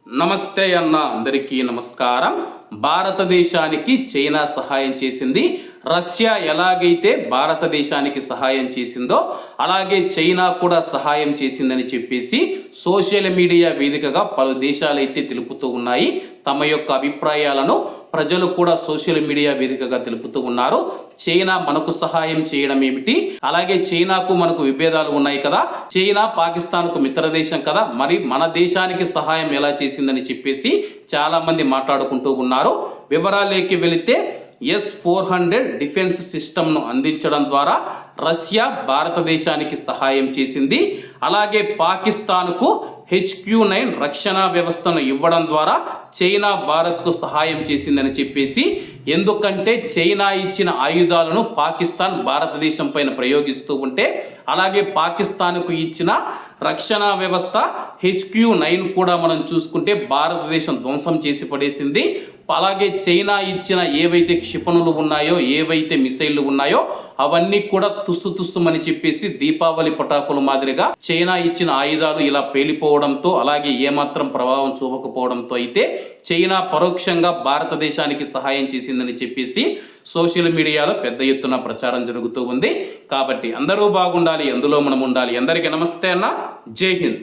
నమస్తే అన్న అందరికీ నమస్కారం. భారతదేశానికి చైనా సహాయం చేసింది. రష్యా ఎలాగైతే భారతదేశానికి సహాయం చేసిందో అలాగే చైనా కూడా సహాయం చేసిందని చెప్పేసి సోషల్ మీడియా వేదికగా పలు దేశాలైతే తెలుపుతూ ఉన్నాయి. తమ యొక్క అభిప్రాయాలను ప్రజలు కూడా సోషల్ మీడియా వేదికగా తెలుపుతూ ఉన్నారు. చైనా మనకు సహాయం చేయడం ఏమిటి, అలాగే చైనాకు మనకు విభేదాలు ఉన్నాయి కదా, చైనా పాకిస్తాన్కు మిత్ర దేశం కదా, మరి మన దేశానికి సహాయం ఎలా చేసిందని చెప్పేసి చాలా మంది మాట్లాడుకుంటూ ఉన్నారు. వివరాలేకి వెళితే S-400 డిఫెన్స్ సిస్టమ్ను అందించడం ద్వారా రష్యా భారతదేశానికి సహాయం చేసింది. అలాగే పాకిస్తాన్కు HQ-9 రక్షణ వ్యవస్థను ఇవ్వడం ద్వారా చైనా భారత్కు సహాయం చేసిందని చెప్పేసి, ఎందుకంటే చైనా ఇచ్చిన ఆయుధాలను పాకిస్తాన్ భారతదేశం పైన ప్రయోగిస్తూ ఉంటే, అలాగే పాకిస్తాన్కు ఇచ్చిన రక్షణ వ్యవస్థ HQ-9 కూడా మనం చూసుకుంటే భారతదేశం ధ్వంసం చేసి పడేసింది. అలాగే చైనా ఇచ్చిన ఏవైతే క్షిపణులు ఉన్నాయో, ఏవైతే మిసైళ్లు ఉన్నాయో అవన్నీ కూడా తుస్సుమని చెప్పేసి దీపావళి పటాకుల మాదిరిగా చైనా ఇచ్చిన ఆయుధాలు ఇలా పేలిపోవడంతో, అలాగే ఏమాత్రం ప్రభావం చూపకపోవడంతో అయితే చైనా పరోక్షంగా భారతదేశానికి సహాయం చేసిందని చెప్పేసి సోషల్ మీడియాలో పెద్ద ఎత్తున ప్రచారం జరుగుతూ ఉంది. కాబట్టి అందరూ బాగుండాలి, అందులో మనం ఉండాలి. అందరికీ నమస్తే అన్న, జై హింద్.